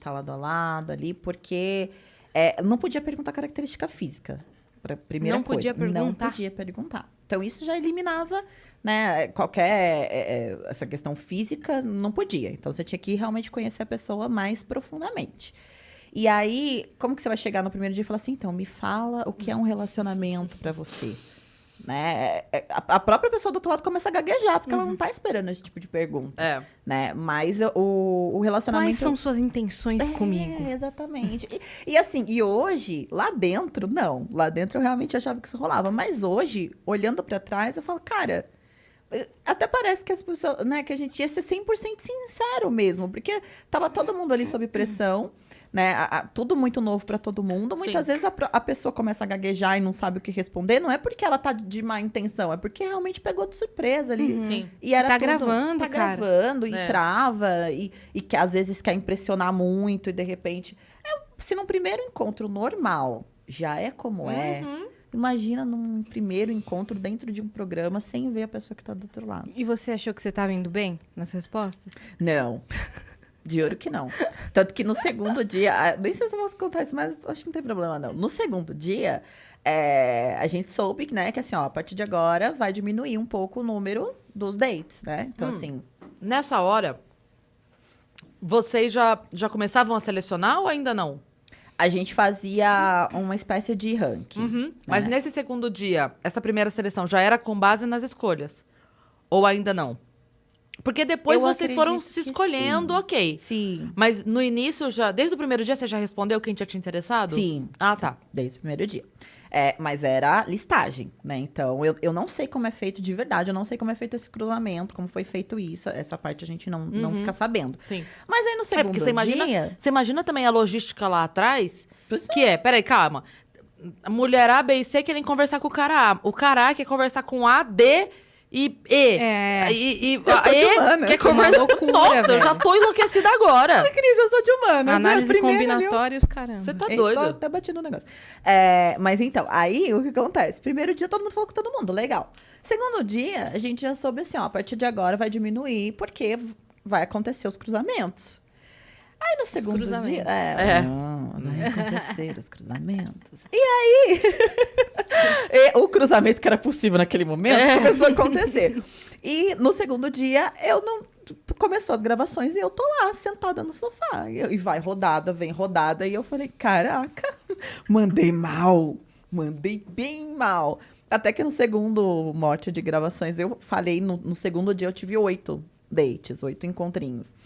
estar lado a lado ali, porque não podia perguntar característica física. Primeira Não podia coisa. perguntar? Não podia perguntar. Então, isso já eliminava, né, qualquer... essa questão física, não podia. Então, você tinha que realmente conhecer a pessoa mais profundamente. E aí, como que você vai chegar no primeiro dia e falar assim, então, me fala o que é um relacionamento pra você? Né? A própria pessoa do outro lado começa a gaguejar, porque ela não tá esperando esse tipo de pergunta. Né? Mas o relacionamento... Quais são suas intenções comigo? Exatamente. E assim, hoje, lá dentro, não. Lá dentro eu realmente achava que isso rolava. Mas hoje, olhando pra trás, eu falo, cara... Até parece que as pessoas, né, que a gente ia ser 100% sincero mesmo, porque tava todo mundo ali sob pressão, né, tudo muito novo para todo mundo. Muitas vezes a pessoa começa a gaguejar e não sabe o que responder, não é porque ela tá de má intenção, é porque realmente pegou de surpresa ali. Sim. E era Tá tudo, gravando, cara. gravando, e trava, e que às vezes quer impressionar muito, e de repente... se num primeiro encontro normal já é como imagina num primeiro encontro dentro de um programa sem ver a pessoa que tá do outro lado. E você achou que você tava indo bem nas respostas? Não. De ouro que não. Tanto que no segundo dia... Nem sei se eu posso contar isso, mas acho que não tem problema, não. No segundo dia, a gente soube, né, que assim, ó, a partir de agora vai diminuir um pouco o número dos dates, né? Então, assim... Nessa hora, vocês já começavam a selecionar ou ainda não? A gente fazia uma espécie de ranking. Né? Mas nesse segundo dia, essa primeira seleção já era com base nas escolhas? Ou ainda não? Porque depois vocês foram se escolhendo, ok. Sim. Mas no início, desde o primeiro dia, você já respondeu quem tinha te interessado? Sim. Ah, tá. Desde o primeiro dia. Mas era listagem, né? Então, eu não sei como é feito de verdade, eu não sei como é feito esse cruzamento, como foi feito isso, essa parte a gente não fica sabendo. Sim. Mas aí no segundo Porque você dia... Você imagina também a logística lá atrás, Pois que peraí, calma. A mulher A, B e C querem conversar com o cara A. O cara A quer conversar com A, D e E. Eu sou de humanas. Quer Isso é uma conversar... loucura, Nossa, eu velho. já tô enlouquecida agora. Cris, eu sou de humanas. Análise combinatória e os caramba. Você tá Tô doido. até batendo no negócio. Mas então, aí o que acontece? Primeiro dia todo mundo falou com todo mundo, legal. Segundo dia, a gente já soube assim, ó, a partir de agora vai diminuir, porque vai acontecer os cruzamentos. Aí no segundo dia... Não, vai acontecer os cruzamentos. E aí, o cruzamento que era possível naquele momento começou a acontecer. E no segundo dia, começou as gravações e eu tô lá, sentada no sofá. E vai rodada, vem rodada. E eu falei, caraca, mandei mal. Mandei bem mal. Até que no segundo mote de gravações, eu falei, no segundo dia eu tive 8 dates, 8 encontrinhos.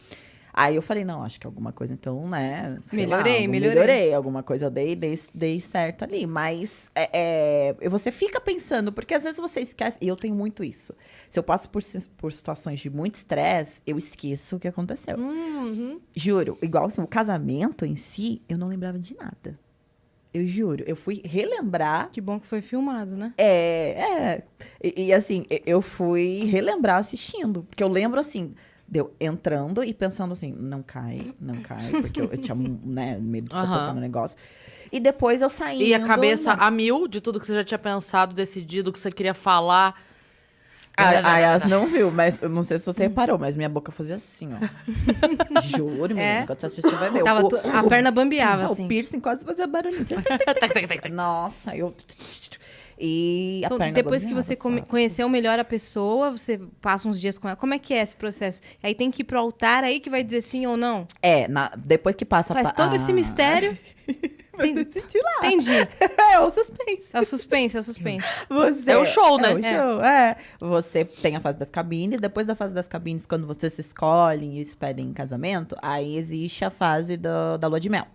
Aí eu falei, não, acho que alguma coisa, então, né? Melhorei. Alguma coisa eu dei certo ali. Mas você fica pensando, porque às vezes você esquece, e eu tenho muito isso. Se eu passo por situações de muito estresse, eu esqueço o que aconteceu. Juro, igual assim, o casamento em si, eu não lembrava de nada. Eu juro, eu fui relembrar. Que bom que foi filmado, né? E assim, eu fui relembrar assistindo. Porque eu lembro assim, deu entrando e pensando assim, não cai, porque eu tinha, né, medo de estar passando o negócio. E depois eu saindo... E a cabeça a mil de tudo que você já tinha pensado, decidido, que você queria falar. A Yas não viu, mas eu não sei se você reparou, mas minha boca fazia assim, ó. Juro, menina, quando você assistir, você vai ver. A perna bambeava, assim. O piercing quase fazia barulhinho. Nossa, eu... E a Então, perna depois que bambeava, você só. conheceu melhor a pessoa, você passa uns dias com ela. Como é que é esse processo? Aí tem que ir pro altar aí que vai dizer sim ou não? Depois que passa... Faz todo esse mistério. Vai decidir lá. Entendi. É o suspense. É o suspense. É o show, né? É o show, Você tem a fase das cabines. Depois da fase das cabines, quando vocês se escolhem e se pedem em casamento, aí existe a fase da lua de mel.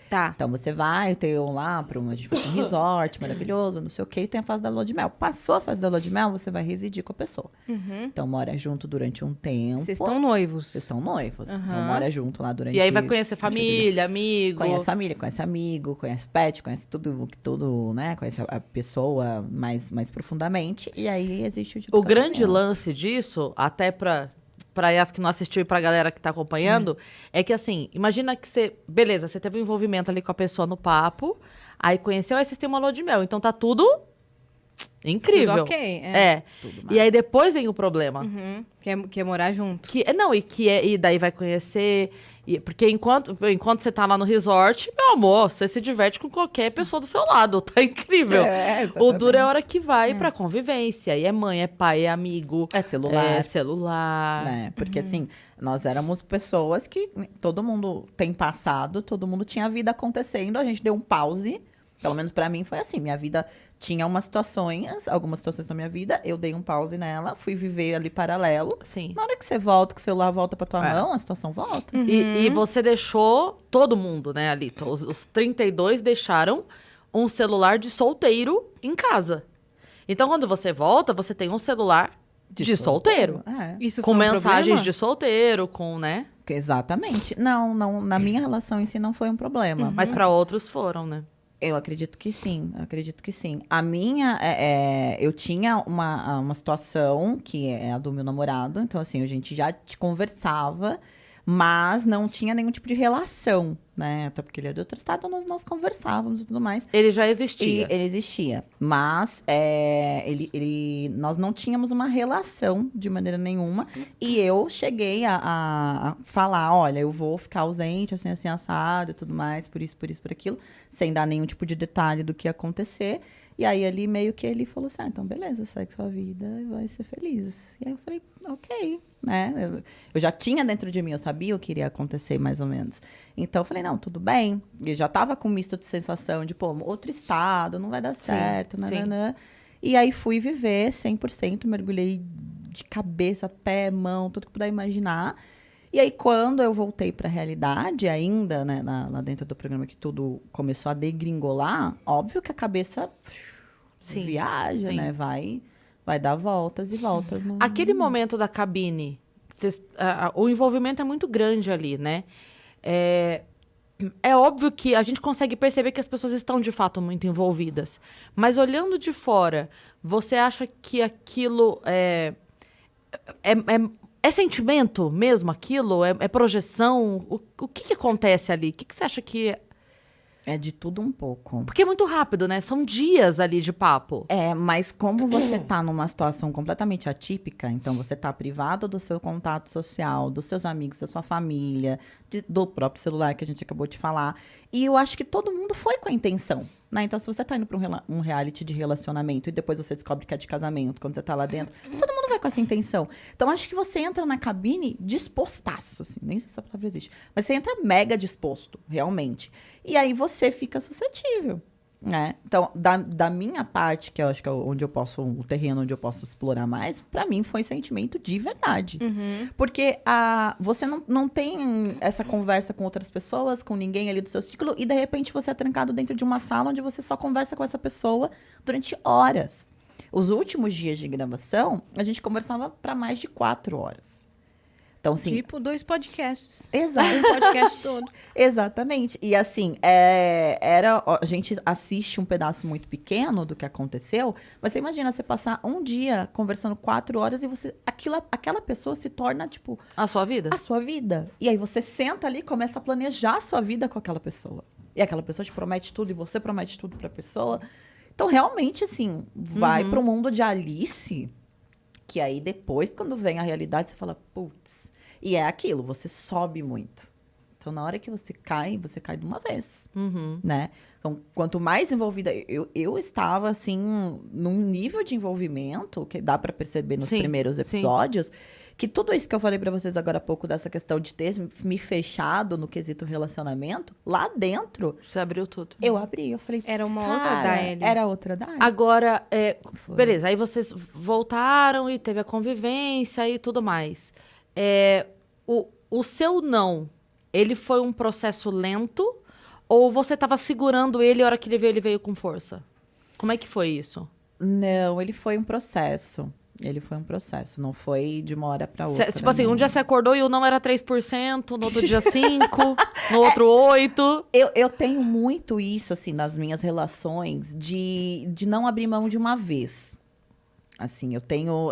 Tá. Então, você vai, tem lá, a gente foi pra um resort maravilhoso, não sei o quê, e tem a fase da lua de mel. Passou a fase da lua de mel, você vai residir com a pessoa. Então, mora junto durante um tempo. Vocês estão noivos. Vocês estão noivos. Então, mora junto lá durante... E aí vai conhecer família, amigo. Conhece família, conhece amigo, conhece pet, conhece tudo, né? Conhece a pessoa mais profundamente. E aí existe o tipo O grande lance disso, até pra Yas que não assistiu e pra galera que tá acompanhando, é que assim, imagina que você teve um envolvimento ali com a pessoa no papo, aí conheceu, aí vocês têm uma lua de mel, então tá tudo incrível. Tudo ok, Tudo E aí depois vem o problema. Uhum. Quer morar junto. E daí vai conhecer. Porque enquanto você tá lá no resort, meu amor, você se diverte com qualquer pessoa do seu lado. Tá incrível. O duro é a hora que vai pra convivência. E é mãe, é pai, é amigo. É celular. É celular. Né? Porque assim, nós éramos pessoas que todo mundo tem passado, todo mundo tinha vida acontecendo, a gente deu um pause. Pelo menos pra mim foi assim, minha vida tinha algumas situações na minha vida, eu dei um pause nela, fui viver ali paralelo. Sim. Na hora que você volta, que o celular volta pra tua mão, a situação volta. E você deixou todo mundo, né, ali. Os 32 deixaram um celular de solteiro em casa. Então, quando você volta, você tem um celular de solteiro. É. Isso Com foi um mensagens problema? de solteiro, com, né? Exatamente. Não, na minha relação em si não foi um problema. Mas pra outros foram, né? Eu acredito que sim, A minha, eu tinha uma situação que é a do meu namorado, então assim, a gente já conversava, mas não tinha nenhum tipo de relação, né? Até porque ele é de outro estado, nós conversávamos e tudo mais. Ele já existia. Ele existia, mas nós não tínhamos uma relação de maneira nenhuma. E eu cheguei a falar, olha, eu vou ficar ausente, assim, assado e tudo mais, por isso, por aquilo, sem dar nenhum tipo de detalhe do que ia acontecer. E aí, ali, meio que ele falou assim, então, beleza, segue sua vida e vai ser feliz. E aí eu falei, ok, né? Eu já tinha dentro de mim, eu sabia o que iria acontecer, mais ou menos. Então, eu falei, não, tudo bem. E já tava com um misto de sensação de, pô, outro estado, não vai dar certo, né? E aí, fui viver 100%, mergulhei de cabeça, pé, mão, tudo que puder imaginar. E aí, quando eu voltei para a realidade, ainda, né, lá dentro do programa que tudo começou a degringolar, óbvio que a cabeça viaja, sim. né? Vai dar voltas e voltas. Aquele momento da cabine, o envolvimento é muito grande ali, né? É óbvio que a gente consegue perceber que as pessoas estão, de fato, muito envolvidas. Mas olhando de fora, você acha que aquilo é sentimento mesmo, aquilo? É projeção? O que acontece ali? O que você acha que... É de tudo um pouco. Porque é muito rápido, né? São dias ali de papo. Mas como você tá numa situação completamente atípica, então você tá privado do seu contato social, dos seus amigos, da sua família, do próprio celular que a gente acabou de falar. E eu acho que todo mundo foi com a intenção, né? Então, se você tá indo pra um reality de relacionamento e depois você descobre que é de casamento, quando você tá lá dentro, todo mundo vai com essa intenção. Então, acho que você entra na cabine dispostaço, assim, nem sei se essa palavra existe, mas você entra mega disposto, realmente. E aí você fica suscetível, né? Então, da minha parte, que eu acho que é o terreno onde eu posso explorar mais, pra mim foi sentimento de verdade. Porque você não tem essa conversa com outras pessoas, com ninguém ali do seu ciclo, e de repente você é trancado dentro de uma sala onde você só conversa com essa pessoa durante horas. Os últimos dias de gravação, a gente conversava pra mais de 4 horas. Então, assim, Tipo 2 podcasts. exato. Um podcast todo. Exatamente. E assim, a gente assiste um pedaço muito pequeno do que aconteceu, mas você imagina você passar um dia conversando 4 horas e aquela pessoa se torna, tipo, A sua vida? a sua vida. E aí você senta ali e começa a planejar a sua vida com aquela pessoa. E aquela pessoa te promete tudo e você promete tudo pra pessoa. Então, realmente, assim, vai pro mundo de Alice, que aí depois, quando vem a realidade, você fala, putz. E é aquilo, você sobe muito. Então, na hora que você cai de uma vez, né? Então, quanto mais envolvida... Eu estava, assim, num nível de envolvimento, que dá pra perceber nos primeiros episódios, que tudo isso que eu falei pra vocês agora há pouco, dessa questão de ter me fechado no quesito relacionamento, lá dentro... Você abriu tudo. Eu abri, eu falei... Era uma cara, outra da Ellie. Era outra da Ellie. Agora, Foi. beleza, aí vocês voltaram e teve a convivência e tudo mais. O seu não, ele foi um processo lento ou você estava segurando ele e a hora que ele veio com força? Como é que foi isso? Não, ele foi um processo. Não foi de uma hora pra outra. Tipo assim, não. um dia você acordou e o não era 3%, no outro dia 5%, no outro 8%. Eu tenho muito isso, assim, nas minhas relações, de não abrir mão de uma vez. Assim, eu tenho